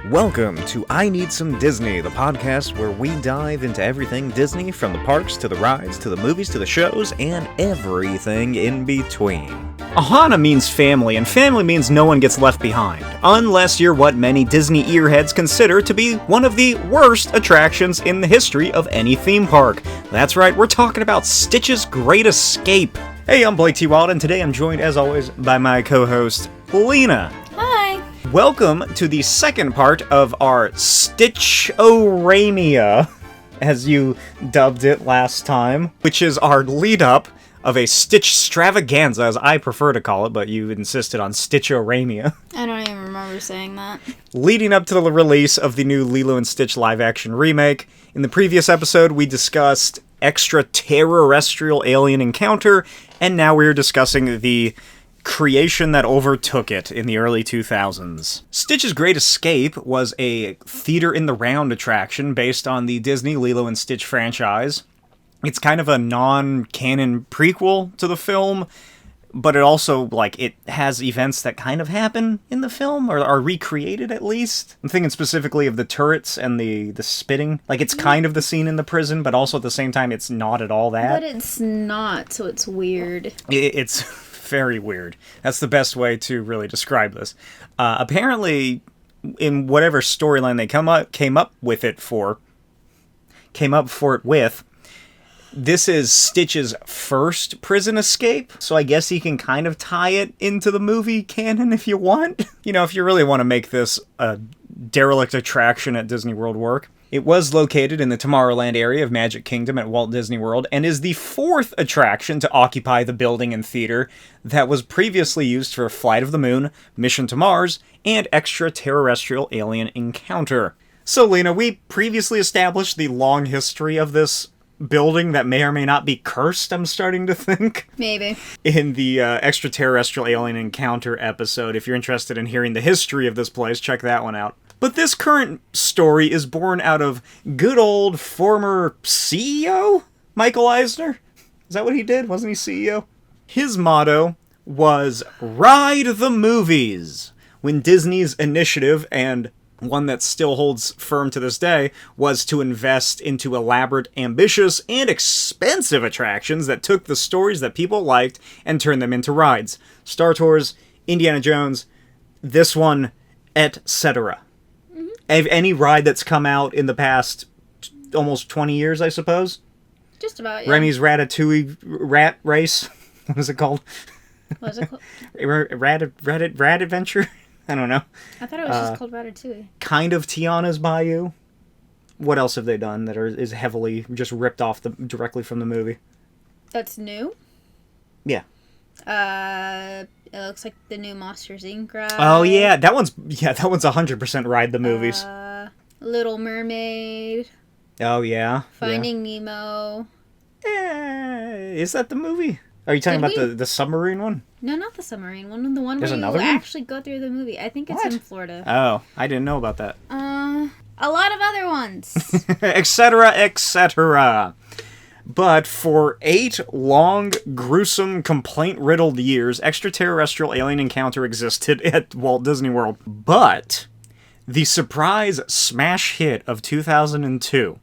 Welcome to I Need Some Disney, the podcast where we dive into everything Disney, from the parks to the rides to the movies to the shows and everything in between. Ohana means family, and family means no one gets left behind, unless you're what many Disney earheads consider to be one of the worst attractions in the history of any theme park. That's right, we're talking about Stitch's Great Escape. Hey, I'm Blake T. Wild, and today I'm joined, as always, by my co-host, Lena. Hi! Welcome to the second part of our STITCH-O-REMIA, as you dubbed it last time, which is our lead-up of a Stitch extravaganza, as I prefer to call it, but you insisted on STITCH-O-REMIA. I don't even remember saying that. Leading up to the release of the new Lilo and Stitch live-action remake. In the previous episode, we discussed extraterrestrial alien encounter, and now we're discussing the creation that overtook it in the early 2000s. Stitch's Great Escape was a theater-in-the-round attraction based on the Disney Lilo and Stitch franchise. It's kind of a non-canon prequel to the film, but it also, it has events that kind of happen in the film, or are recreated at least. I'm thinking specifically of the turrets and the spitting. It's kind of the scene in the prison, but also at the same time, it's not at all that. But it's not, so it's weird. It's very weird. That's the best way to really describe this. Apparently, in whatever storyline they came up with it with, this is Stitch's first prison escape, so I guess he can kind of tie it into the movie canon if you want. If you really want to make this a derelict attraction at Disney World work. It was located in the Tomorrowland area of Magic Kingdom at Walt Disney World, and is the fourth attraction to occupy the building and theater that was previously used for Flight of the Moon, Mission to Mars, and Extraterrestrial Alien Encounter. So, Lena, we previously established the long history of this building that may or may not be cursed, I'm starting to think. Maybe. In the Extraterrestrial Alien Encounter episode. If you're interested in hearing the history of this place, check that one out. But this current story is born out of good old former CEO, Michael Eisner. Is that what he did? Wasn't he CEO? His motto was, "Ride the movies," when Disney's initiative, and one that still holds firm to this day, was to invest into elaborate, ambitious, and expensive attractions that took the stories that people liked and turned them into rides. Star Tours, Indiana Jones, this one, etc. Any ride that's come out in the past almost 20 years, I suppose? Just about, yeah. Remy's Ratatouille Rat Race? What is it called? What is it called? Rat Adventure? I don't know. I thought it was just called Ratatouille. Kind of Tiana's Bayou. What else have they done that is heavily just ripped off directly from the movie? That's new? Yeah. It looks like the new Monsters, Inc. ride. Oh, yeah. That one's 100% Ride the Movies. Little Mermaid. Oh, yeah. Finding Nemo. Is that the movie? Are you talking about the submarine one? No, not the submarine one. The one There's where you another one? actually go through the movie. I think it's in Florida. Oh, I didn't know about that. A lot of other ones. Etc., etc. But for 8 long, gruesome, complaint-riddled years, Extraterrestrial Alien Encounter existed at Walt Disney World. But the surprise smash hit of 2002,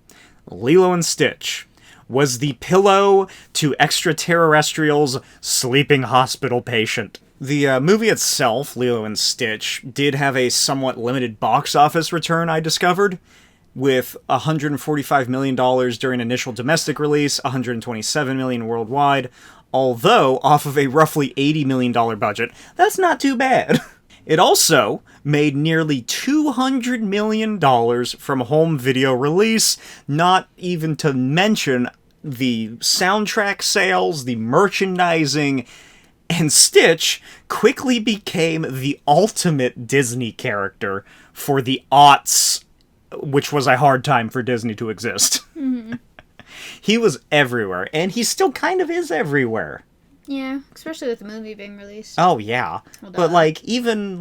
Lilo and Stitch, was the pillow to extraterrestrials' sleeping hospital patient. The movie itself, Lilo and Stitch, did have a somewhat limited box office return, I discovered, with $145 million during initial domestic release, $127 million worldwide, although off of a roughly $80 million budget, that's not too bad. It also made nearly $200 million from home video release, not even to mention the soundtrack sales, the merchandising, and Stitch quickly became the ultimate Disney character for the aughts, which was a hard time for Disney to exist. Mm-hmm. He was everywhere, and he still kind of is everywhere. Yeah, especially with the movie being released. Oh, yeah. But, even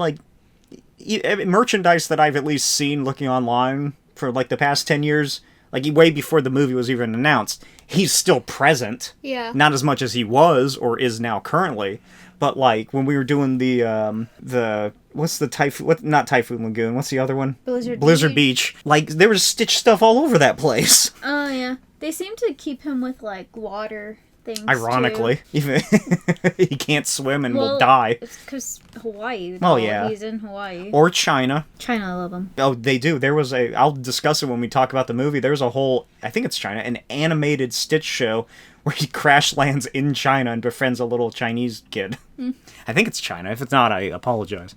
merchandise that I've at least seen looking online for, the past 10 years, like way before the movie was even announced, he's still present. Yeah. Not as much as he was or is now currently, but like when we were doing the what's the Typhoon? What, not Typhoon Lagoon? What's the other one? Blizzard Beach. Like there was Stitch stuff all over that place. Oh yeah, they seem to keep him with like water things. Ironically, too. even he can't swim and will die. It's because Hawaii. Oh yeah, he's in Hawaii. Or China. China, I love him. Oh, they do. There was I'll discuss it when we talk about the movie. There's a whole, I think it's China, an animated Stitch show where he crash lands in China and befriends a little Chinese kid. I think it's China. If it's not, I apologize.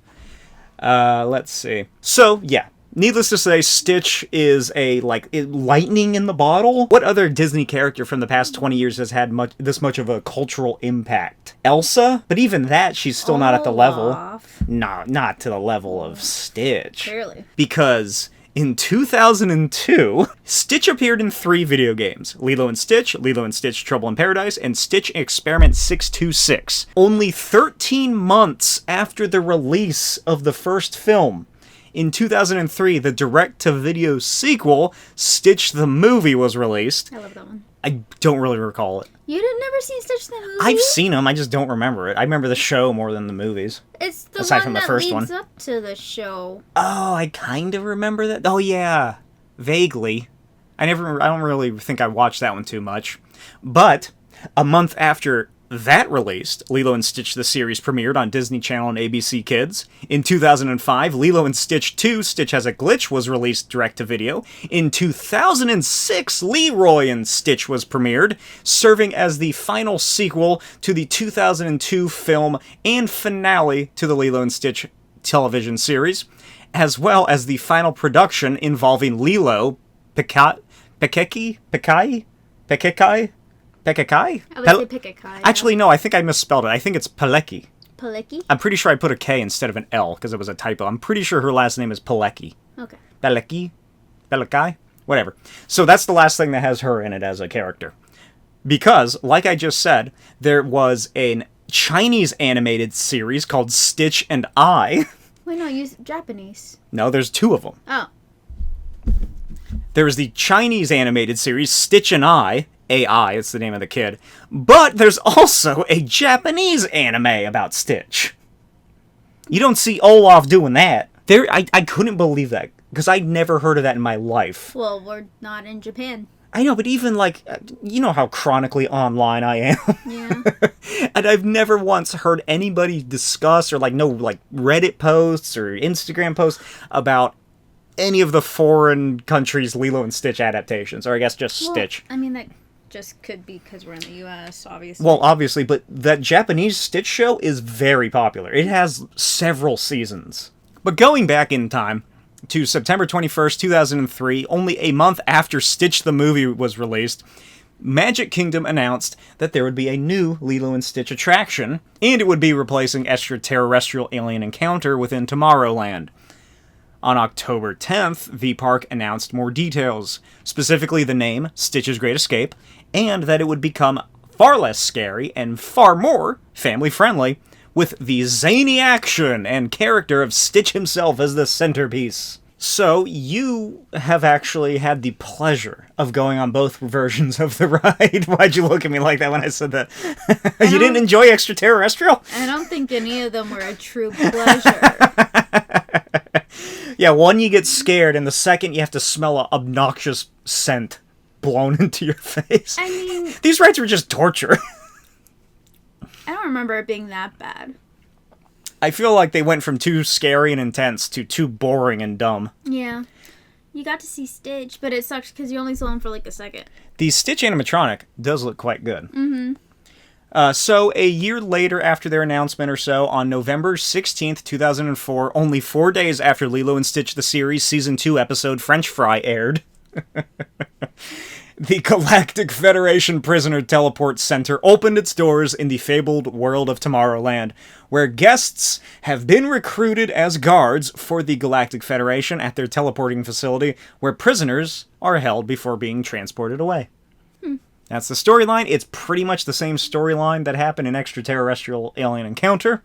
Let's see. So, yeah. Needless to say, Stitch is lightning in the bottle. What other Disney character from the past 20 years has had this much of a cultural impact? Elsa? But even that, she's still not at the level. Not to the level of Stitch. Clearly. Because in 2002, Stitch appeared in 3 video games. Lilo & Stitch, Lilo & Stitch Trouble in Paradise, and Stitch Experiment 626. Only 13 months after the release of the first film. In 2003, the direct-to-video sequel, Stitch the Movie, was released. I love that one. I don't really recall it. You had never seen Stitch the Movie? I've seen them, I just don't remember it. I remember the show more than the movies. It's the aside one from the that first leads one. up to the show. Oh, I kind of remember that. Oh, yeah. Vaguely. I don't really think I watched that one too much. But a month after that released, Lilo & Stitch the series premiered on Disney Channel and ABC Kids. In 2005, Lilo & Stitch 2, Stitch Has a Glitch, was released direct-to-video. In 2006, Leroy and Stitch was premiered, serving as the final sequel to the 2002 film and finale to the Lilo & Stitch television series, as well as the final production involving Lilo, Pekai? Pekekai? I would say Pekekai. Actually, no, I think I misspelled it. I think it's Pilecki. Pilecki? I'm pretty sure I put a K instead of an L because it was a typo. I'm pretty sure her last name is Pilecki. Okay. Pilecki? Pilecki? Whatever. So that's the last thing that has her in it as a character. Because, like I just said, there was a Chinese animated series called Stitch and I. Wait, no, use Japanese. No, there's 2 of them. Oh. There was the Chinese animated series Stitch and I. AI, it's the name of the kid. But there's also a Japanese anime about Stitch. You don't see Olaf doing that. I couldn't believe that, because I'd never heard of that in my life. Well, we're not in Japan. I know, but even, you know how chronically online I am. Yeah. And I've never once heard anybody discuss, or, Reddit posts or Instagram posts about any of the foreign countries' Lilo and Stitch adaptations, or I guess just Stitch. I mean, that just could be because we're in the U.S., obviously. Well, obviously, but that Japanese Stitch show is very popular. It has several seasons. But going back in time to September 21st, 2003, only a month after Stitch the Movie was released, Magic Kingdom announced that there would be a new Lilo and Stitch attraction, and it would be replacing Extraterrestrial Alien Encounter within Tomorrowland. On October 10th, the park announced more details, specifically the name, Stitch's Great Escape, and that it would become far less scary and far more family-friendly, with the zany action and character of Stitch himself as the centerpiece. So, you have actually had the pleasure of going on both versions of the ride. Why'd you look at me like that when I said that? You didn't enjoy Extraterrestrial? I don't think any of them were a true pleasure. Yeah, one you get scared, and the second you have to smell an obnoxious scent blown into your face. I mean, these rides were just torture. I don't remember it being that bad. I feel like they went from too scary and intense to too boring and dumb. Yeah. You got to see Stitch, but it sucks because you only saw him for like a second. The Stitch animatronic does look quite good. Mm-hmm. So, a year later after their announcement or so, on November 16th, 2004, only 4 days after Lilo and Stitch the series Season 2 episode French Fry aired, the Galactic Federation Prisoner Teleport Center opened its doors in the fabled world of Tomorrowland, where guests have been recruited as guards for the Galactic Federation at their teleporting facility, where prisoners are held before being transported away. That's the storyline. It's pretty much the same storyline that happened in Extraterrestrial Alien Encounter,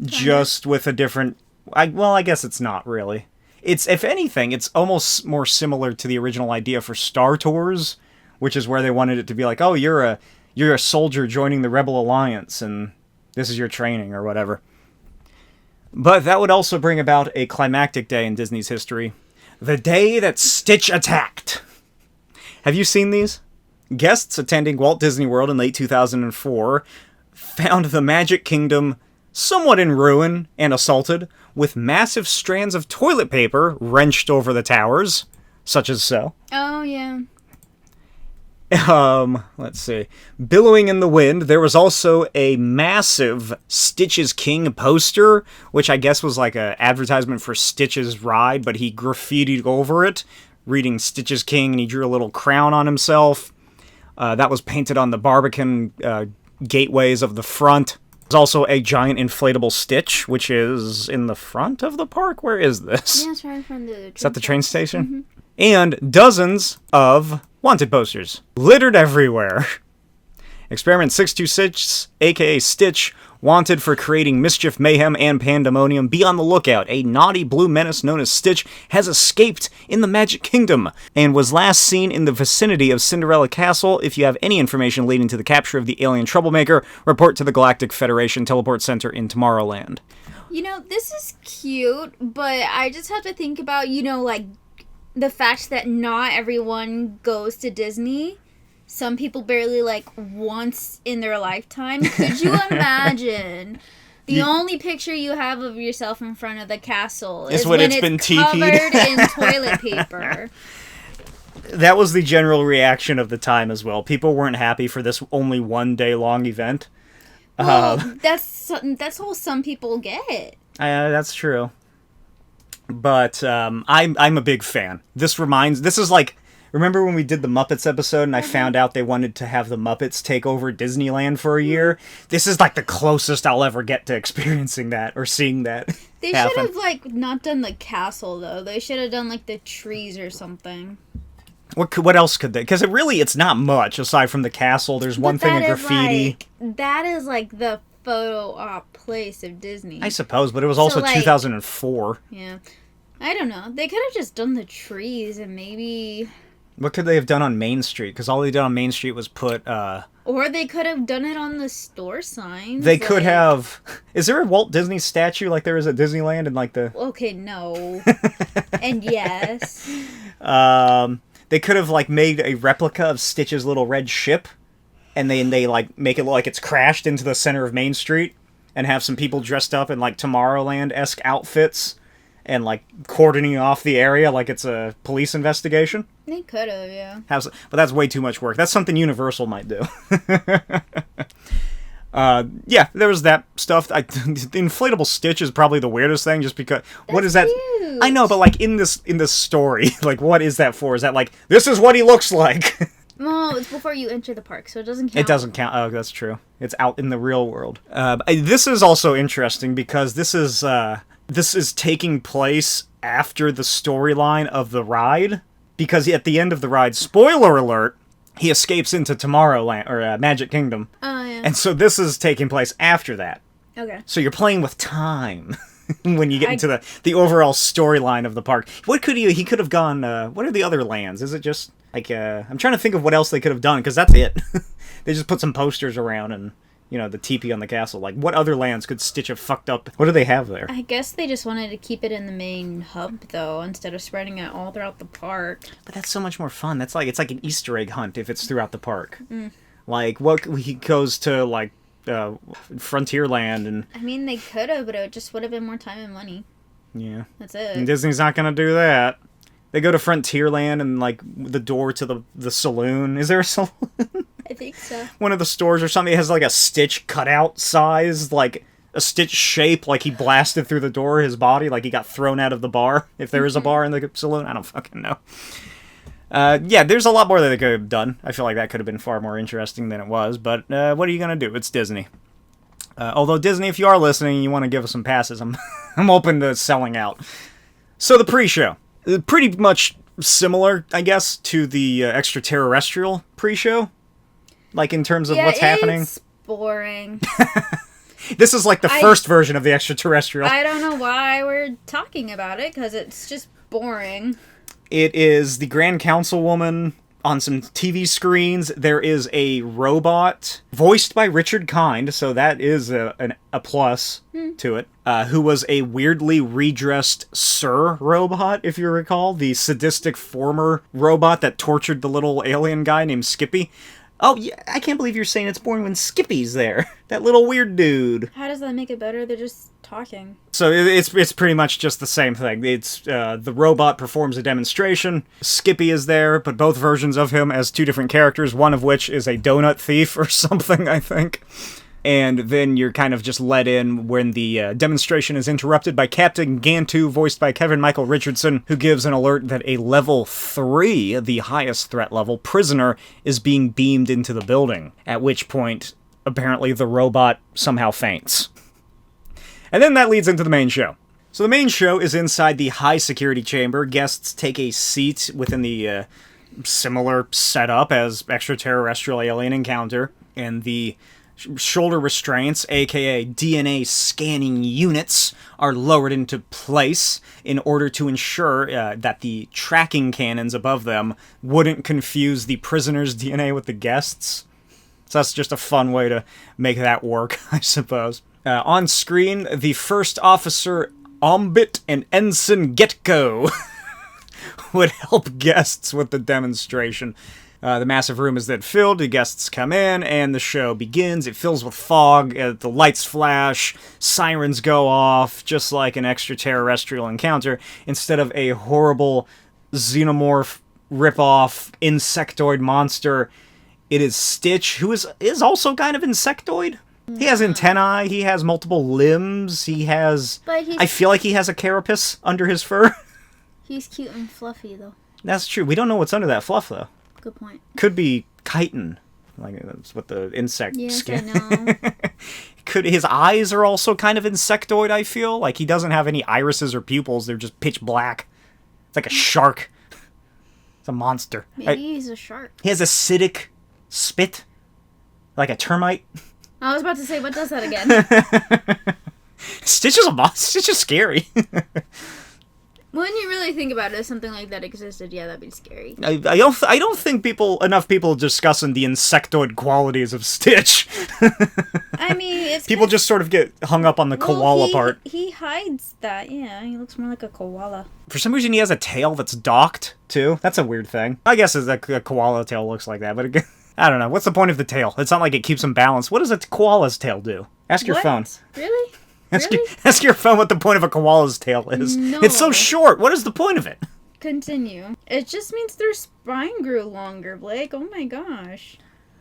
just with a different... I guess it's not really. It's, if anything, it's almost more similar to the original idea for Star Tours, which is where they wanted it to be like, oh, you're a soldier joining the Rebel Alliance, and this is your training, or whatever. But that would also bring about a climactic day in Disney's history. The day that Stitch attacked. Have you seen these? Guests attending Walt Disney World in late 2004 found the Magic Kingdom somewhat in ruin and assaulted, with massive strands of toilet paper wrenched over the towers, such as so. Oh, yeah. Let's see. Billowing in the wind, there was also a massive Stitch is King poster, which I guess was like an advertisement for Stitch's ride, but he graffitied over it, reading Stitch is King, and he drew a little crown on himself. That was painted on the Barbican gateways of the front. There's also a giant inflatable Stitch, which is in the front of the park. Where is this? Yeah, it's right in front of the train. Is that the train station? Mm-hmm. And dozens of wanted posters littered everywhere. Experiment 626, aka Stitch, wanted for creating mischief, mayhem, and pandemonium. Be on the lookout. A naughty blue menace known as Stitch has escaped in the Magic Kingdom and was last seen in the vicinity of Cinderella Castle. If you have any information leading to the capture of the alien troublemaker, report to the Galactic Federation Teleport Center in Tomorrowland. You know, this is cute, but I just have to think about, like, the fact that not everyone goes to Disney. Some people barely, like, once in their lifetime. Could you imagine the only picture you have of yourself in front of the castle is when it's been covered in toilet paper? That was the general reaction of the time as well. People weren't happy for this only 1 day long event. Well, that's all some people get. That's true. But I'm a big fan. This is like, remember when we did the Muppets episode and I found out they wanted to have the Muppets take over Disneyland for a year? This is like the closest I'll ever get to experiencing that or seeing that. They should have, like, not done the castle, though. They should have done, like, the trees or something. What else could they? Because it's not much aside from the castle. There's one thing of graffiti. That is like the photo op place of Disney. I suppose, but it was also 2004. Yeah. I don't know. They could have just done the trees and maybe... What could they have done on Main Street? Because all they did on Main Street was put... Or they could have done it on the store signs. They could have... Is there a Walt Disney statue like there is at Disneyland and like the... Okay, no. And yes. They could have, like, made a replica of Stitch's little red ship, and they like, make it look like it's crashed into the center of Main Street, and have some people dressed up in, like, Tomorrowland-esque outfits, and, like, cordoning off the area like it's a police investigation. They could have, yeah. But that's way too much work. That's something Universal might do. Yeah, there was that stuff. The inflatable Stitch is probably the weirdest thing, just because... What is that? Cute. I know, but, like, in this story, like, what is that for? Is that, like, this is what he looks like? No, it's before you enter the park, so it doesn't count. It doesn't count. Oh, that's true. It's out in the real world. This is also interesting, because this is taking place after the storyline of the ride, because at the end of the ride, spoiler alert, he escapes into Tomorrowland, or Magic Kingdom. Oh, yeah. And so this is taking place after that. Okay. So you're playing with time when you get into the overall storyline of the park. What could he could have gone, what are the other lands? Is it just, like, I'm trying to think of what else they could have done, because that's it. They just put some posters around and, the teepee on the castle. Like, what other lands could Stitch have fucked up? What do they have there? I guess they just wanted to keep it in the main hub, though, instead of spreading it all throughout the park. But that's so much more fun. It's like an Easter egg hunt if it's throughout the park. Mm. Like, he goes to, like, Frontierland and... I mean, they could have, but it just would have been more time and money. Yeah. That's it. And Disney's not going to do that. They go to Frontierland and, like, the door to the saloon. Is there a saloon? I think so. One of the stores or something has, like, a Stitch cutout size, like, a Stitch shape, like he blasted through the door, his body, like he got thrown out of the bar, if there is a bar in the saloon. I don't fucking know. Yeah, there's a lot more that they could have done. I feel like that could have been far more interesting than it was, but what are you going to do? It's Disney. Although, Disney, if you are listening and you want to give us some passes, I'm open to selling out. So, the pre-show. Pretty much similar, I guess, to the extraterrestrial pre-show. Like, in terms of what's happening. It's boring. This is like the first version of the extraterrestrial. I don't know why we're talking about it, because it's just boring. It is the Grand Councilwoman on some TV screens. There is a robot voiced by Richard Kind, so that is a plus to it, who was a weirdly redressed Sir robot, if you recall, the sadistic former robot that tortured the little alien guy named Skippy. Oh, yeah, I can't believe you're saying it's boring when Skippy's there. That little weird dude. How does that make it better? They're just talking. So it's pretty much just the same thing. It's the robot performs a demonstration. Skippy is there, but both versions of him as two different characters, one of which is a donut thief or something, I think. And then you're kind of just let in when the demonstration is interrupted by Captain Gantu, voiced by Kevin Michael Richardson, who gives an alert that a level 3, the highest threat level, prisoner is being beamed into the building, at which point, apparently, the robot somehow faints. And then that leads into the main show. So the main show is inside the high security chamber. Guests take a seat within the similar setup as extraterrestrial alien encounter, and the shoulder restraints, aka DNA scanning units, are lowered into place in order to ensure that the tracking cannons above them wouldn't confuse the prisoner's DNA with the guests'. So that's just a fun way to make that work, I suppose. On screen, the first officer, Ombit, and Ensign Getco would help guests with the demonstration. The massive room is then filled, the guests come in, and the show begins. It fills with fog, the lights flash, sirens go off, just like an extraterrestrial encounter, instead of a horrible xenomorph rip-off insectoid monster. It is Stitch, who is also kind of insectoid. He has antennae, he has multiple limbs, I feel like he has a carapace under his fur. He's cute and fluffy, though. That's true. We don't know what's under that fluff, though. Good point. Could be chitin. Like, that's what the insect skin. Yes, I know. His eyes are also kind of insectoid, I feel. Like, he doesn't have any irises or pupils. They're just pitch black. It's like a shark. It's a monster. Maybe he's a shark. He has acidic spit. Like a termite. I was about to say, what does that again? Stitch is a monster. Stitch is scary. When you really think about it, if something like that existed, yeah, that'd be scary. I don't think enough people discussing the insectoid qualities of Stitch. I mean, it's people just sort of get hung up on the koala part. He hides that, yeah. He looks more like a koala. For some reason, he has a tail that's docked, too. That's a weird thing. I guess a koala tail looks like that, but again, I don't know. What's the point of the tail? It's not like it keeps him balanced. What does a koala's tail do? Ask your phone. Really? Ask your phone what the point of a koala's tail is. No. It's so short. What is the point of it? Continue. It just means their spine grew longer, Blake. Oh my gosh.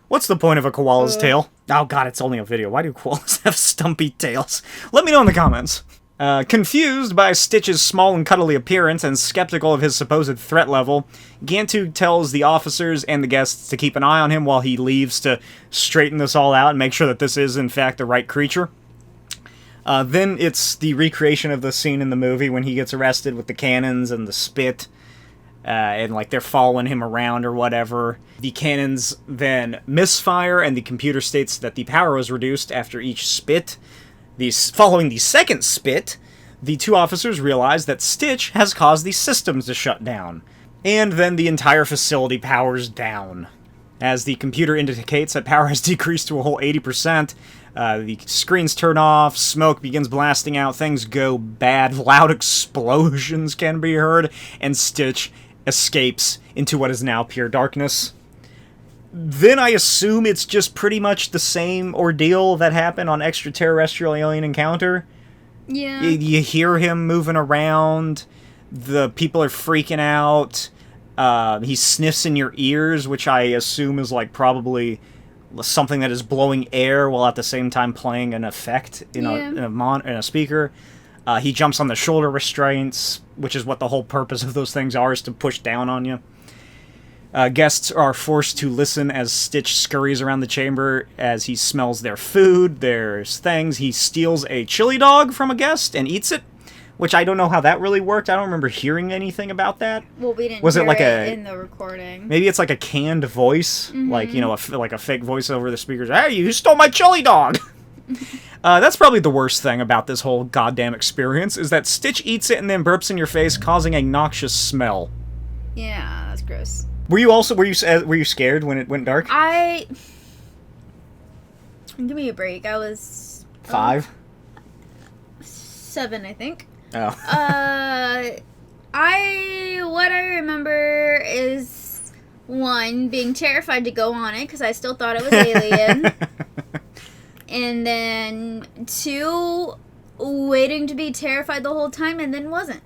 What's the point of a koala's tail? Oh god, it's only a video. Why do koalas have stumpy tails? Let me know in the comments. Confused by Stitch's small and cuddly appearance and skeptical of his supposed threat level, Gantu tells the officers and the guests to keep an eye on him while he leaves to straighten this all out and make sure that this is, in fact, the right creature. Then it's the recreation of the scene in the movie when he gets arrested with the cannons and the spit, and like they're following him around or whatever. The cannons then misfire, and the computer states that the power was reduced after each spit. Following the second spit, the two officers realize that Stitch has caused the systems to shut down, and then the entire facility powers down. As the computer indicates that power has decreased to a whole 80%, the screens turn off, smoke begins blasting out, things go bad, loud explosions can be heard, and Stitch escapes into what is now pure darkness. Then I assume it's just pretty much the same ordeal that happened on Extraterrestrial Alien Encounter. Yeah. You hear him moving around, the people are freaking out, he sniffs in your ears, which I assume is like probably something that is blowing air while at the same time playing an effect in a speaker. He jumps on the shoulder restraints, which is what the whole purpose of those things are, is to push down on you. Guests are forced to listen as Stitch scurries around the chamber as he smells their food, there's things. He steals a chili dog from a guest and eats it, which I don't know how that really worked. I don't remember hearing anything about that. Well, we didn't Was hear it like in the recording. Maybe it's like a canned voice, like, you know, like a fake voice over the speakers. Hey, you stole my chili dog! That's probably the worst thing about this whole goddamn experience, is that Stitch eats it and then burps in your face, causing a noxious smell. Yeah, that's gross. Were you scared when it went dark? Give me a break. I was 5? 7, I think. Oh. What I remember is, 1, being terrified to go on it because I still thought it was alien. And then 2, waiting to be terrified the whole time and then wasn't.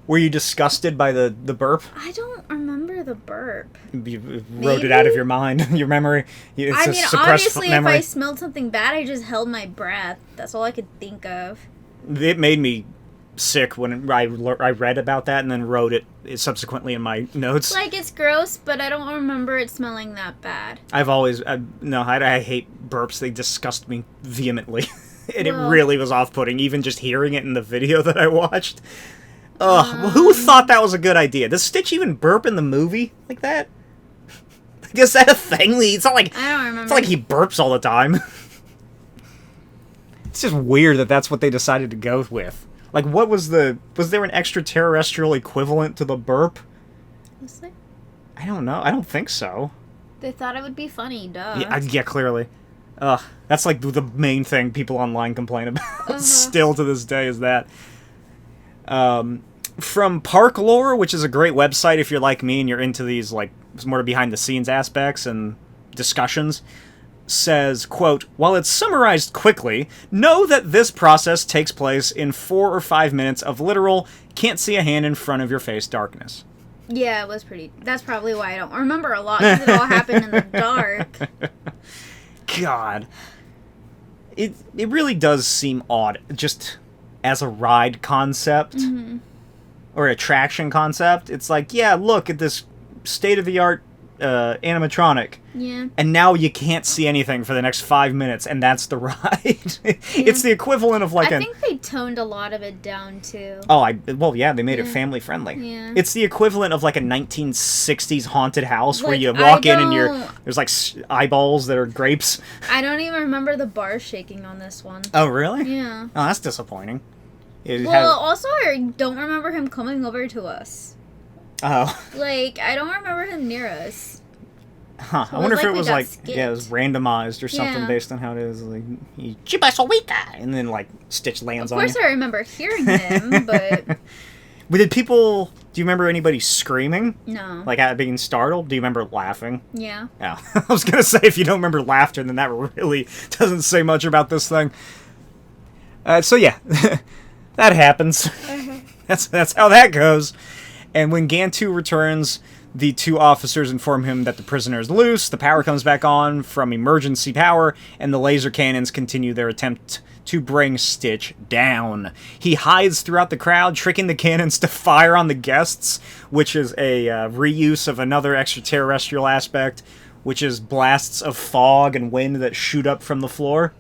Were you disgusted by the burp? I don't remember the burp. You wrote it out of your mind, your memory. It's obviously, memory. if I smelled something bad, I just held my breath. That's all I could think of. It made me sick when I read about that and then wrote it subsequently in my notes. Like, it's gross, but I don't remember it smelling that bad. I hate burps. They disgust me vehemently. And it really was off-putting, even just hearing it in the video that I watched. Ugh, who thought that was a good idea? Does Stitch even burp in the movie like that? Is that a thing? It's not like, I don't remember. It's not like he burps all the time. It's just weird that that's what they decided to go with. Like, was there an extraterrestrial equivalent to the burp? Was there? I don't know. I don't think so. They thought it would be funny, duh. Yeah, clearly. Ugh, that's like the main thing people online complain about still to this day is that. From Park Lore, which is a great website if you're like me and you're into these, like, more behind-the-scenes aspects and discussions, says, quote, "While it's summarized quickly, know that this process takes place in 4 or 5 minutes of literal, can't see a hand in front of your face darkness." Yeah, it was pretty... That's probably why I don't remember a lot, because it all happened in the dark. God. It really does seem odd, just as a ride concept, or attraction concept. It's like, yeah, look at this state-of-the-art animatronic. Yeah. And now you can't see anything for the next 5 minutes, and that's the ride. It's the equivalent of like I think they toned a lot of it down, too. They made it family-friendly. Yeah. It's the equivalent of like a 1960s haunted house where you walk in and there's like eyeballs that are grapes. I don't even remember the bar shaking on this one. Oh, really? Yeah. Oh, that's disappointing. Also, I don't remember him coming over to us. Oh. Like, I don't remember him near us. Huh. So I wonder if it was like, skipped. it was randomized or something based on how it is. Like, and then like Stitch lands on you. Of course I remember hearing him, but... Do you remember anybody screaming? No. Like being startled? Do you remember laughing? Yeah. Yeah. I was going to say, if you don't remember laughter, then that really doesn't say much about this thing. So yeah, that happens. That's how that goes. And when Gantu returns, the 2 officers inform him that the prisoner is loose, the power comes back on from emergency power, and the laser cannons continue their attempt to bring Stitch down. He hides throughout the crowd, tricking the cannons to fire on the guests, which is a reuse of another extraterrestrial aspect, which is blasts of fog and wind that shoot up from the floor,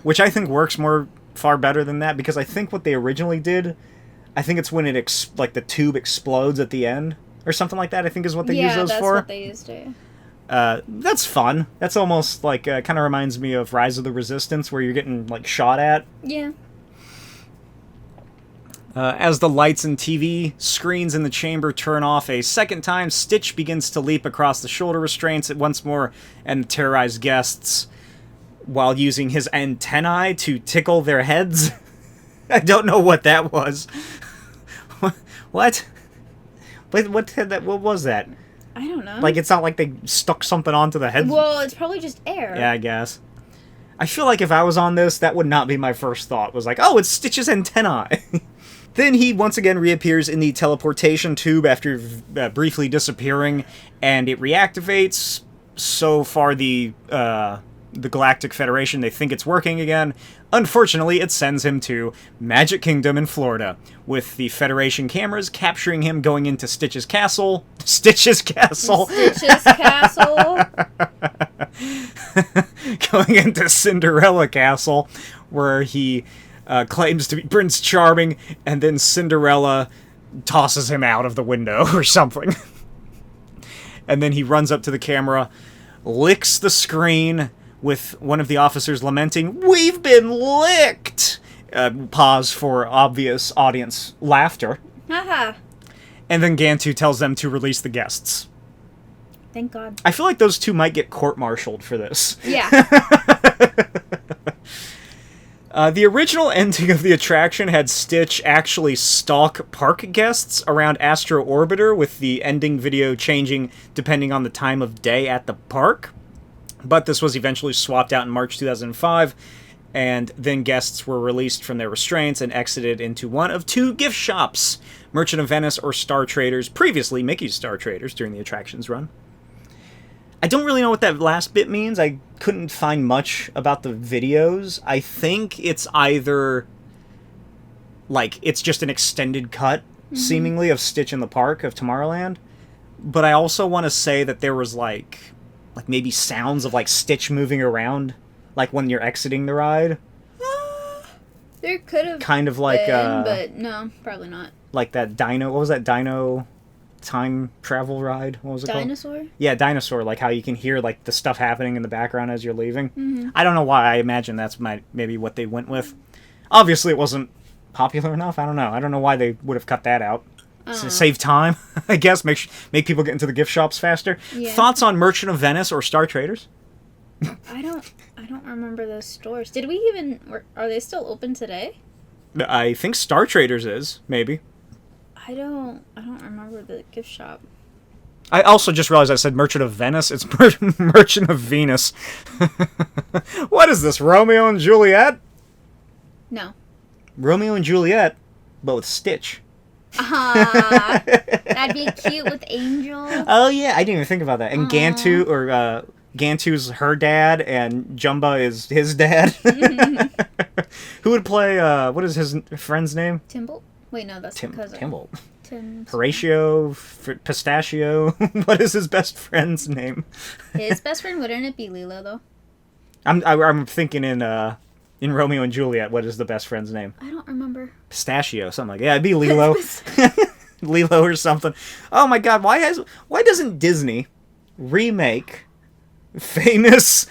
which I think works far better than that, because I think what they originally did, I think it's when the tube explodes at the end, or something like that, I think is what they use those for. Yeah, that's what they used to. That's fun. That's almost like, kind of reminds me of Rise of the Resistance, where you're getting, like, shot at. Yeah. As the lights and TV screens in the chamber turn off a second time, Stitch begins to leap across the shoulder restraints once more and terrorize guests while using his antennae to tickle their heads. I don't know what that was. What? What was that? I don't know. Like, it's not like they stuck something onto the head. Well, it's probably just air. Yeah, I guess. I feel like if I was on this, that would not be my first thought. Was like, oh, it's Stitch's antennae. Then he once again reappears in the teleportation tube after briefly disappearing, and it reactivates. So far, the Galactic Federation, they think it's working again. Unfortunately, it sends him to Magic Kingdom in Florida, with the Federation cameras capturing him going into Stitch's castle. Stitch's castle! Stitch's castle! Going into Cinderella Castle, where he claims to be Prince Charming, and then Cinderella tosses him out of the window or something. And then he runs up to the camera, licks the screen, with one of the officers lamenting, "We've been licked!" Pause for obvious audience laughter. Haha. And then Gantu tells them to release the guests. Thank God. I feel like those two might get court-martialed for this. Yeah. The original ending of the attraction had Stitch actually stalk park guests around Astro Orbiter, with the ending video changing depending on the time of day at the park. But this was eventually swapped out in March 2005, and then guests were released from their restraints and exited into one of two gift shops, Merchant of Venice or Star Traders, previously Mickey's Star Traders during the attraction's run. I don't really know what that last bit means. I couldn't find much about the videos. I think it's either, like, it's just an extended cut, seemingly, of Stitch in the Park of Tomorrowland. But I also want to say that there was, like maybe sounds of, like, Stitch moving around, like, when you're exiting the ride. There could have kind of like, been, but no, probably not. Like that Dino, what was that Dino time travel ride? What was it called? Dinosaur? Yeah, Dinosaur, like how you can hear like the stuff happening in the background as you're leaving. I don't know why. I imagine that's maybe what they went with. Obviously, it wasn't popular enough. I don't know. I don't know why they would have cut that out. Save time, I guess. Make people get into the gift shops faster. Yeah. Thoughts on Merchant of Venice or Star Traders? I don't remember those stores. Did we even? Are they still open today? I think Star Traders is, maybe. I don't remember the gift shop. I also just realized I said Merchant of Venice. It's Merchant of Venus. What is this, Romeo and Juliet? No. Romeo and Juliet, but with Stitch. That'd be cute with Angel. Oh yeah, I didn't even think about that. And Gantu, or Gantu's her dad, and Jumba is his dad. Who would play, what is his friend's name? Timble? Wait, no, that's his cousin. Timble. Tim. Horatio, Pistachio. What is his best friend's name? His best friend, wouldn't it be Lilo, though? I'm thinking in Romeo and Juliet, what is the best friend's name? I don't remember. Pistachio, something like that. Yeah, it'd be Lilo. Lilo or something. Oh my god, why doesn't Disney remake famous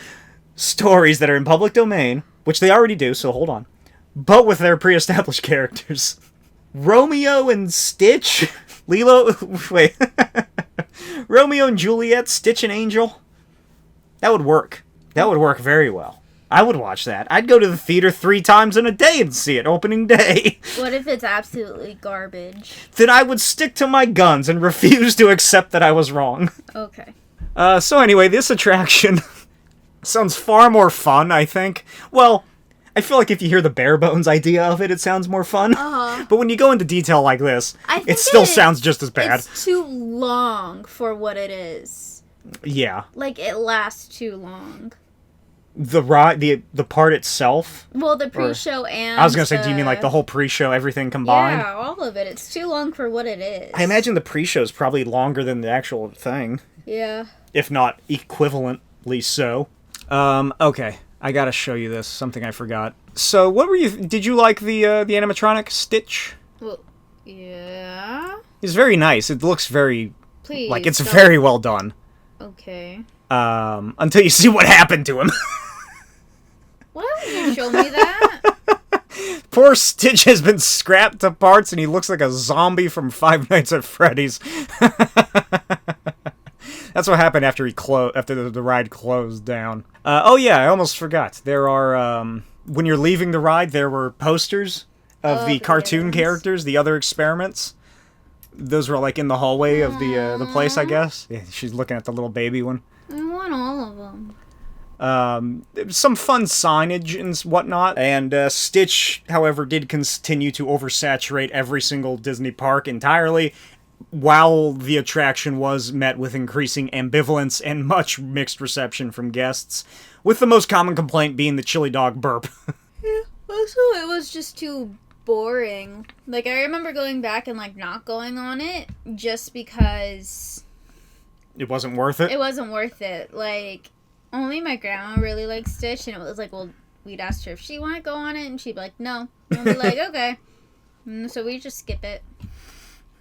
stories that are in public domain, which they already do, so hold on, but with their pre-established characters? Romeo and Stitch? Lilo? Wait. Romeo and Juliet, Stitch and Angel? That would work. That would work very well. I would watch that. I'd go to the theater 3 times in a day and see it opening day. What if it's absolutely garbage? Then I would stick to my guns and refuse to accept that I was wrong. Okay. So anyway, this attraction sounds far more fun, I think. Well, I feel like if you hear the bare bones idea of it, it sounds more fun. But when you go into detail like this, it still sounds just as bad. It's too long for what it is. Yeah. Like, it lasts too long. The ride, the part itself? Well, the pre-show and I was going to say, do you mean like the whole pre-show, everything combined? Yeah, all of it. It's too long for what it is. I imagine the pre-show is probably longer than the actual thing. Yeah. If not equivalently so. Okay. I gotta show you this. Something I forgot. So, did you like the animatronic Stitch? Well, yeah. It's very nice. It looks very... Please. Like, it's very well done. Okay. Until you see what happened to him. Why would you show me that? Poor Stitch has been scrapped to parts and he looks like a zombie from Five Nights at Freddy's. That's what happened after the ride closed down. Oh yeah, I almost forgot. There are, when you're leaving the ride, there were posters of the cartoon characters, the other experiments. Those were like in the hallway of the place, I guess. Yeah, she's looking at the little baby one. I want all of them. Some fun signage and whatnot. And Stitch, however, did continue to oversaturate every single Disney park entirely, while the attraction was met with increasing ambivalence and much mixed reception from guests, with the most common complaint being the chili dog burp. Yeah, also it was just too boring. Like, I remember going back and, like, not going on it just because... It wasn't worth it? It wasn't worth it. Like, only my grandma really likes Stitch, and it was like, well, we'd ask her if she wanted to go on it, and she'd be like, no. And we'd be like, okay. So we just skip it.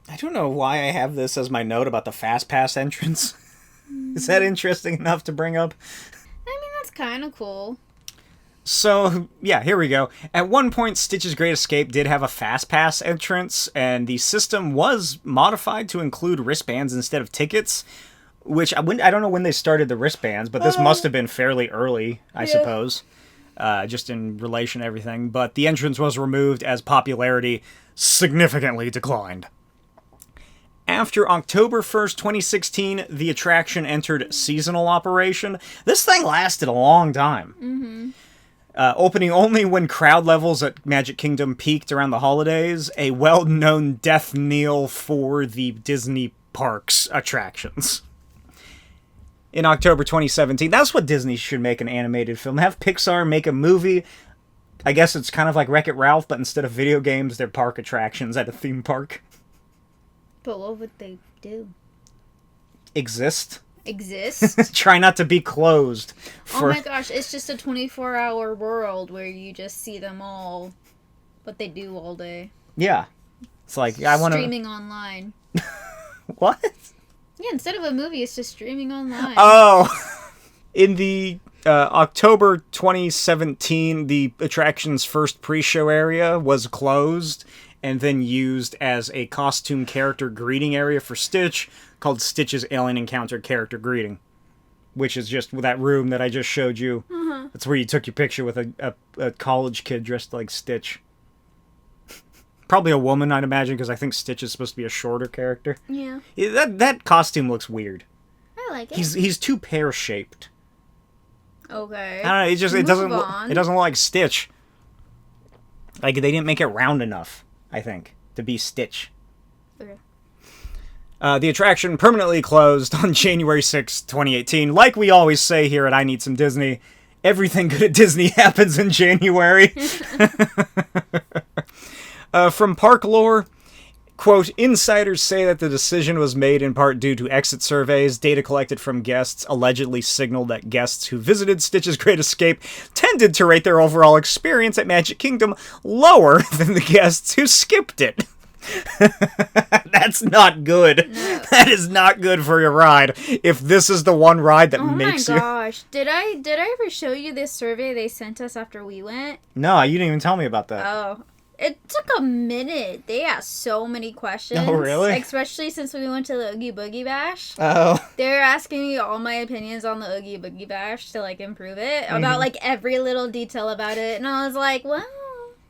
I don't know why I have this as my note about the Fast Pass entrance. Is that interesting enough to bring up? I mean, That's kind of cool. So, yeah, here we go. At one point, Stitch's Great Escape did have a Fast Pass entrance, and the system was modified to include wristbands instead of tickets, which I don't know when they started the wristbands, but this must have been fairly early, I suppose, just in relation to everything. But the entrance was removed as popularity significantly declined. After October 1st, 2016, the attraction entered seasonal operation. This thing lasted a long time. Mm-hmm. Opening only when crowd levels at Magic Kingdom peaked around the holidays, a well-known death knell for the Disney parks attractions. In October 2017, that's what Disney should make an animated film. Have Pixar make a movie. I guess it's kind of like Wreck-It Ralph, but instead of video games, they're park attractions at a theme park. But what would they do? Exist. Try not to be closed. Oh my gosh, it's just a 24-hour world where you just see them all, what they do all day. Yeah. It's like, I want to... Streaming online. What? Yeah, instead of a movie, it's just streaming online. Oh! In the October 2017, the attraction's first pre-show area was closed and then used as a costume character greeting area for Stitch, called Stitch's Alien Encounter Character Greeting, which is just that room that I just showed you. Uh-huh. That's where you took your picture with a college kid dressed like Stitch. Probably a woman, I'd imagine, because I think Stitch is supposed to be a shorter character. Yeah. That costume looks weird. I like it. He's too pear-shaped. Okay. I don't know, it doesn't look like Stitch. Like, they didn't make it round enough, I think, to be Stitch. Okay. The attraction permanently closed on January 6, 2018. Like we always say here at I Need Some Disney, everything good at Disney happens in January. From park lore, quote, insiders say that the decision was made in part due to exit surveys. Data collected from guests allegedly signaled that guests who visited Stitch's Great Escape tended to rate their overall experience at Magic Kingdom lower than the guests who skipped it. That's not good. No. That is not good for your ride. If this is the one ride that makes you... Oh my gosh. Did I ever show you this survey they sent us after we went? No, you didn't even tell me about that. Oh. It took a minute. They asked so many questions. Oh, really? Especially since we went to the Oogie Boogie Bash. Oh. They were asking me all my opinions on the Oogie Boogie Bash to, like, improve it. About, like, every little detail about it. And I was like, well...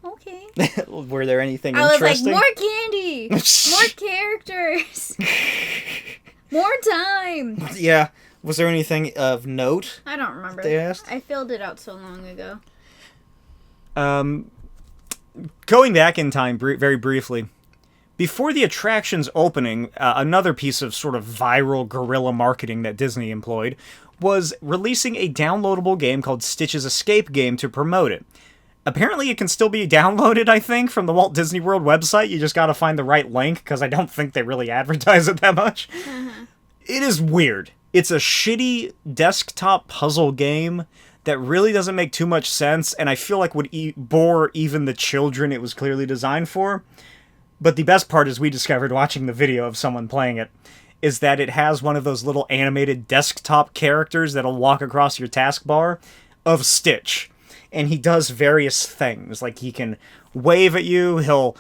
Okay. Were there anything interesting? I was like, more candy! More characters! More time! Yeah. Was there anything of note? I don't remember. They asked? I filled it out so long ago. Going back in time very briefly, before the attraction's opening, another piece of sort of viral guerrilla marketing that Disney employed was releasing a downloadable game called Stitch's Escape Game to promote it. Apparently it can still be downloaded, I think, from the Walt Disney World website. You just gotta find the right link, because I don't think they really advertise it that much. Uh-huh. It is weird. It's a shitty desktop puzzle game that really doesn't make too much sense, and I feel like would bore even the children it was clearly designed for. But the best part is we discovered watching the video of someone playing it, is that it has one of those little animated desktop characters that'll walk across your taskbar of Stitch. And he does various things, like he can wave at you, he'll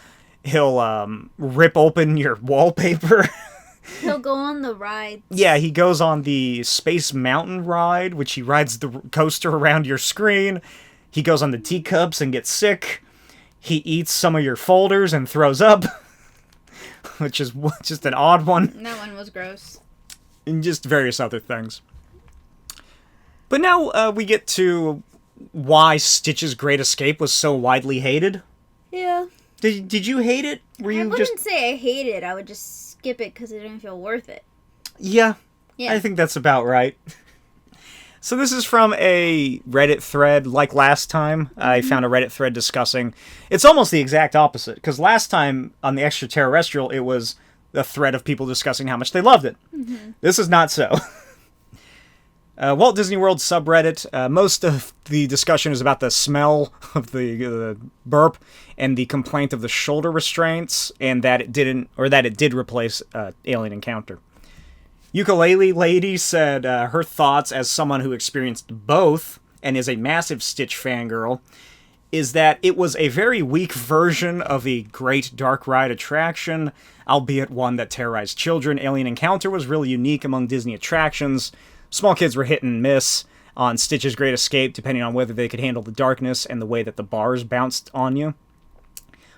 rip open your wallpaper. He'll go on the ride. Yeah, he goes on the Space Mountain ride, which he rides the coaster around your screen. He goes on the teacups and gets sick. He eats some of your folders and throws up, which is just an odd one. That one was gross. And just various other things. But now we get to why Stitch's Great Escape was so widely hated. Yeah. Did you hate it? I wouldn't say I hate it. I would just skip it because it didn't feel worth it. Yeah. I think that's about right. So this is from a Reddit thread, like last time. Mm-hmm. I found a Reddit thread discussing... It's almost the exact opposite, because last time on the Extraterrestrial, it was a thread of people discussing how much they loved it. Mm-hmm. This is not so. Walt Disney World subreddit, most of the discussion is about the smell of the burp and the complaint of the shoulder restraints, and that it did replace Alien Encounter. Ukulele Lady said her thoughts as someone who experienced both. and is a massive Stitch fangirl, is that it was a very weak version of a great dark ride attraction, albeit one that terrorized children. Alien Encounter was really unique among Disney attractions. Small kids were hit and miss on Stitch's Great Escape, depending on whether they could handle the darkness and the way that the bars bounced on you.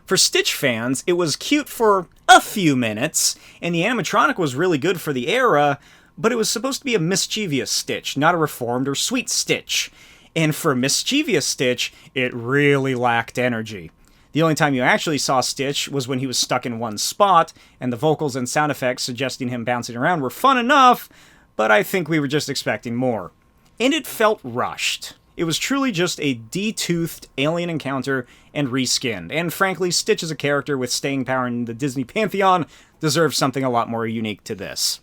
For Stitch fans, it was cute for a few minutes, and the animatronic was really good for the era, but it was supposed to be a mischievous Stitch, not a reformed or sweet Stitch. And for mischievous Stitch, it really lacked energy. The only time you actually saw Stitch was when he was stuck in one spot, and the vocals and sound effects suggesting him bouncing around were fun enough, but I think we were just expecting more. And it felt rushed. It was truly just a de-toothed alien encounter and reskinned. And frankly, Stitch as a character with staying power in the Disney pantheon deserves something a lot more unique to this.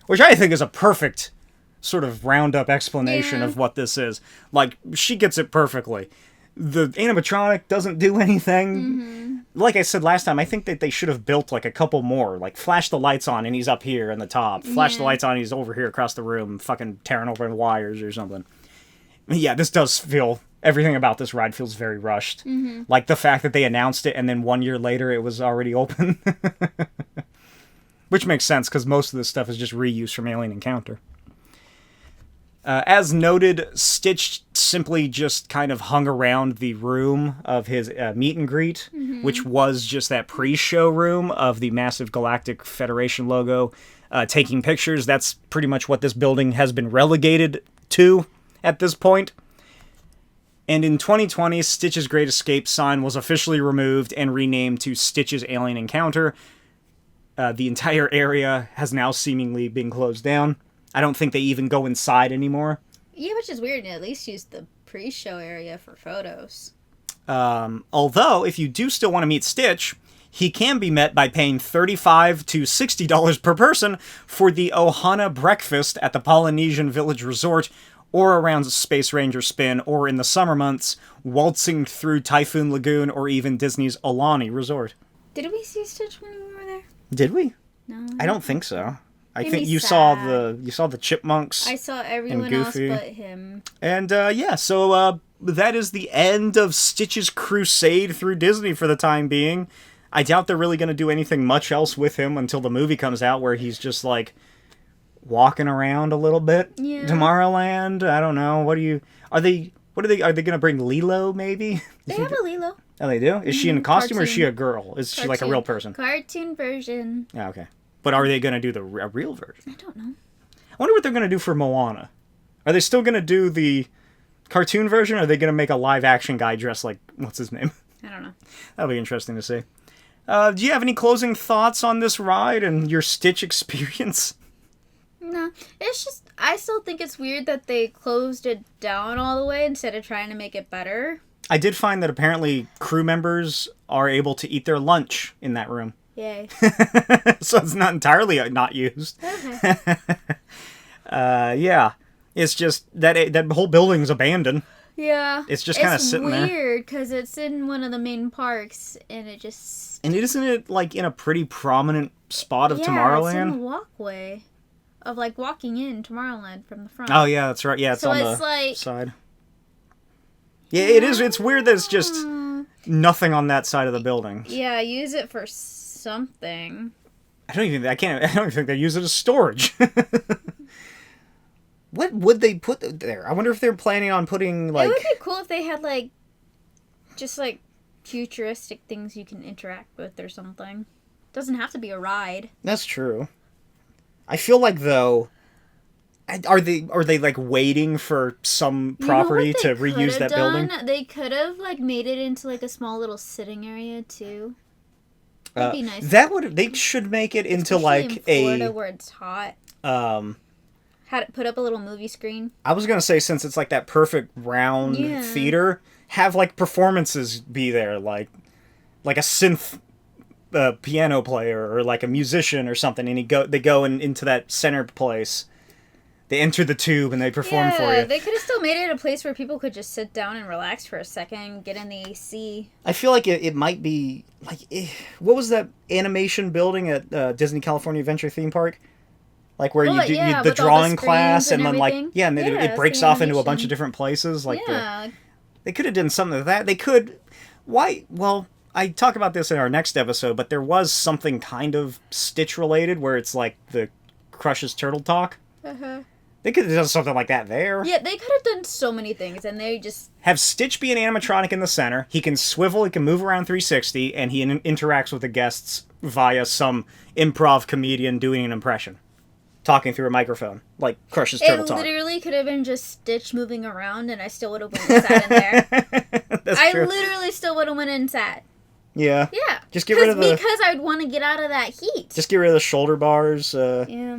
Which I think is a perfect sort of round-up explanation of what this is. Like, she gets it perfectly. The animatronic doesn't do anything. Mm-hmm. Like I said last time, I think that they should have built like a couple more. Like, flash the lights on and he's up here in the top. Flash the lights on and he's over here across the room fucking tearing over the wires or something. Yeah, this does feel... Everything about this ride feels very rushed. Mm-hmm. Like the fact that they announced it and then 1 year later it was already open. Which makes sense, because most of this stuff is just reuse from Alien Encounter. As noted, Stitch simply just kind of hung around the room of his meet and greet, which was just that pre-show room of the massive Galactic Federation logo, taking pictures. That's pretty much what this building has been relegated to at this point. And in 2020, Stitch's Great Escape sign was officially removed and renamed to Stitch's Alien Encounter. The entire area has now seemingly been closed down. I don't think they even go inside anymore. Yeah, which is weird. At least use the pre-show area for photos. Although, if you do still want to meet Stitch, he can be met by paying $35 to $60 per person for the Ohana breakfast at the Polynesian Village Resort, or around Space Ranger Spin, or in the summer months, waltzing through Typhoon Lagoon, or even Disney's Aulani Resort. Did we see Stitch when we were there? Did we? No. I don't think so. I think you saw the chipmunks. I saw everyone else but him. And so that is the end of Stitch's crusade through Disney for the time being. I doubt they're really going to do anything much else with him until the movie comes out, where he's just like walking around a little bit. Yeah. Tomorrowland. I don't know. Are they going to bring Lilo? Maybe they have a Lilo. Oh, they do. Is she in a costume or is she a girl? Is she like a real person? Cartoon version. Yeah. Okay. But are they going to do a real version? I don't know. I wonder what they're going to do for Moana. Are they still going to do the cartoon version, or are they going to make a live-action guy dressed like... What's his name? I don't know. That'll be interesting to see. Do you have any closing thoughts on this ride and your Stitch experience? No. It's just... I still think it's weird that they closed it down all the way instead of trying to make it better. I did find that apparently crew members are able to eat their lunch in that room. Yay. So it's not entirely not used. Okay. Yeah. It's just that whole building's abandoned. Yeah. It's just kind of sitting there. It's weird because it's in one of the main parks and it just... And isn't it like in a pretty prominent spot of Tomorrowland? Yeah, it's in the walkway of like walking in Tomorrowland from the front. Oh yeah, that's right. Yeah, it's on the side. Yeah, it is. It's weird that it's just nothing on that side of the building. Yeah, use it for something. I don't even think they use it as storage. What would they put there? I wonder if they're planning on putting like... It would be cool if they had like just like futuristic things you can interact with or something. Doesn't have to be a ride. That's true. I feel like though, are they like waiting for some property to reuse that building? They could have like made it into like a small little sitting area too. That'd be nice. They should make it into especially like in Florida where it's hot. Had it put up a little movie screen. I was gonna say, since it's like that perfect round theater, have like performances be there, like a synth piano player or like a musician or something, and they go into that center place. They enter the tube and they perform for you. They could have still made it a place where people could just sit down and relax for a second, get in the AC. I feel like it might be like, what was that animation building at Disney California Adventure Theme Park? Like where Oh, you do yeah, the with all the drawing class screens and and then like everything. yeah, and then Yeah, it it's breaks the off into a bunch animation. of different places. Like Yeah. they could have done something like that. They could. Why? Well, I talk about this in our next episode, but there was something kind of Stitch related where it's like the Crush's Turtle Talk. Uh-huh. They could have done something like that there. Yeah, they could have done so many things, and they just... Have Stitch be an animatronic in the center. He can swivel, he can move around 360, and he interacts with the guests via some improv comedian doing an impression. Talking through a microphone, like Crush's Turtle It Talk. literally could have been just Stitch moving around, and I still would have went and sat in there. That's I true. literally still would have went and sat. Yeah. Yeah. Just get rid of the... Because I'd want to get out of that heat. Just get rid of the shoulder bars. Yeah.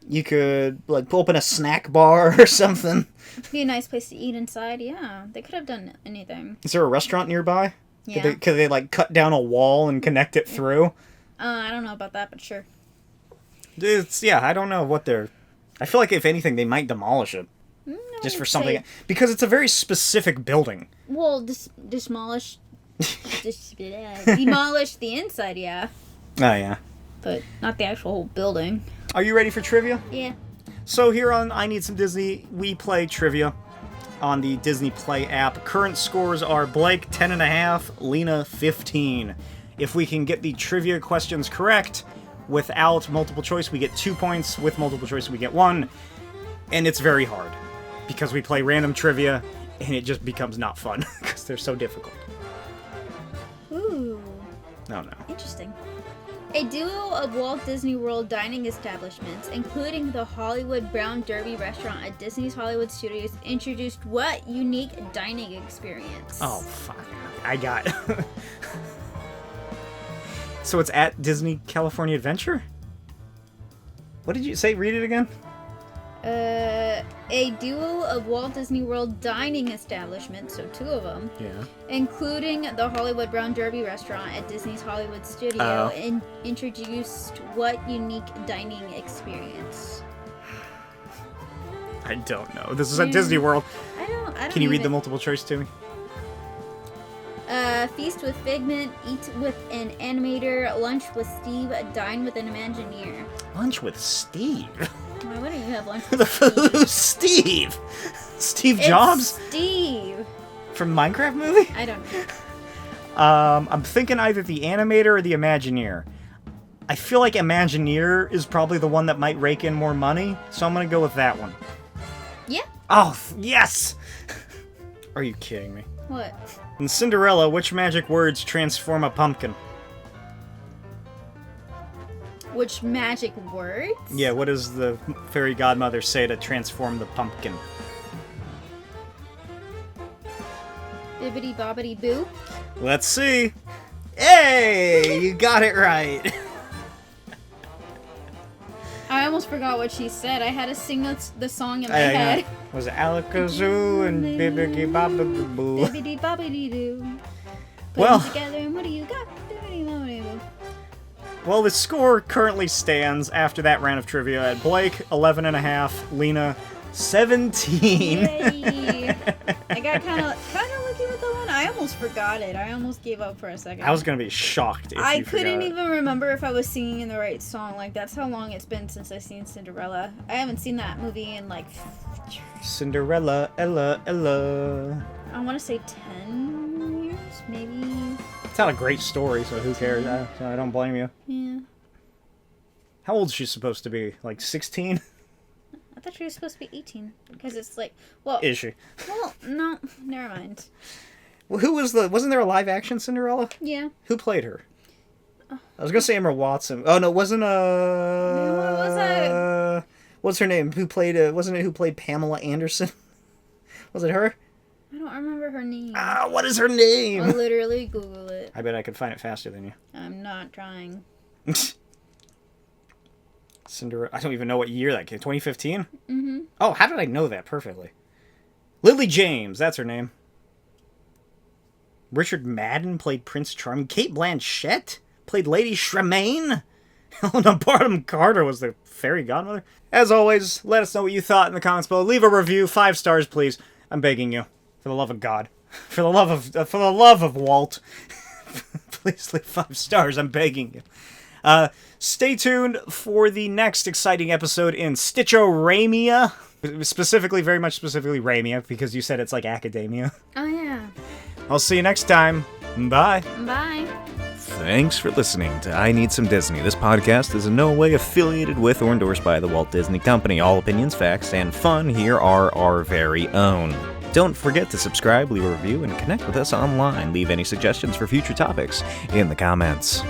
You could, like, open a snack bar or something. Be a nice place to eat inside. Yeah. They could have done anything. Is there a restaurant nearby? Yeah. Could they like, cut down a wall and connect it through? I don't know about that, but sure. I don't know what they're... I feel like, if anything, they might demolish it. No, Just for I'd something... say- Because it's a very specific building. Well, demolish... demolish the inside, yeah. Oh, yeah. But not the actual whole building. Are you ready for trivia? Yeah. So here on I Need Some Disney, we play trivia on the Disney Play app. Current scores are Blake 10.5, Lena 15. If we can get the trivia questions correct without multiple choice, we get 2 points. With multiple choice, we get 1. And it's very hard because we play random trivia and it just becomes not fun because they're so difficult. Ooh. No. Interesting. A duo of Walt Disney World dining establishments, including the Hollywood Brown Derby restaurant at Disney's Hollywood Studios, introduced what unique dining experience? Oh, fuck. I got it. So it's at Disney California Adventure? What did you say? Read it again? A duo of Walt Disney World dining establishments, so 2 of them, Yeah. including the Hollywood Brown Derby restaurant at Disney's Hollywood Studio, introduced what unique dining experience? I don't know. This is at Disney World. I don't Can you read the even- multiple choice to me? Feast with Figment, eat with an animator, lunch with Steve, dine with an Imagineer. Lunch with Steve. Why wouldn't you have lunch The with Steve? Who's Steve? Steve It's Jobs Steve. from Minecraft movie? I don't know. I'm thinking either the animator or the Imagineer. I feel like Imagineer is probably the one that might rake in more money, so I'm gonna go with that one. Yeah. Oh, yes! Are you kidding me? What? In Cinderella, which magic words transform a pumpkin? Which magic words? Yeah, what does the fairy godmother say to transform the pumpkin? Bibbidi bobbidi boo. Let's see. Hey, you got it right. I almost forgot what she said. I had to sing the song in my I know. head. Was it Alakazoo and Bibbidi Bobbidi Boo? Bibbidi bobbidi doo. Put Well- them together and what do you got? Bibbidi bobbidi boo. Well, the score currently stands after that round of trivia at Blake 11.5, Lena 17. Yay! I got kind of lucky with that one. I almost forgot it. I almost gave up for a second. I was gonna be shocked if I you couldn't forgot. even remember if I was singing in the right song. Like, that's how long it's been since I've seen Cinderella. I haven't seen that movie in, like, Cinderella, Ella, Ella. I want to say 10 years, maybe. It's not a great story, so who cares? I don't blame you. Yeah. How old is she supposed to be? Like 16? I thought she was supposed to be 18. Because it's like, well, Is she? well, no, never mind. Well, who was wasn't there a live action Cinderella? Yeah. Who played her? I was gonna say Emma Watson. Oh no, wasn't what was that? What's her name? Who played? Wasn't it who played Pamela Anderson? Was it her? I don't remember her name. Ah, what is her name? I'll literally Google it. I bet I could find it faster than you. I'm not trying. Cinderella. I don't even know what year that came. 2015. Mm-hmm. Oh, how did I know that perfectly? Lily James. That's her name. Richard Madden played Prince Charming. Kate Blanchett played Lady Tremaine. Helena Bonham Carter was the fairy godmother. As always, let us know what you thought in the comments below. Leave a review, 5 stars, please. I'm begging you, for the love of God, for the love of Walt. Please leave 5 stars. I'm begging you. Stay tuned for the next exciting episode in STITCH-O-REMIA. Very much specifically Ramia, because you said it's like academia. Oh, yeah. I'll see you next time. Bye. Bye. Thanks for listening to I Need Some Disney. This podcast is in no way affiliated with or endorsed by the Walt Disney Company. All opinions, facts, and fun here are our very own. Don't forget to subscribe, leave a review, and connect with us online. Leave any suggestions for future topics in the comments.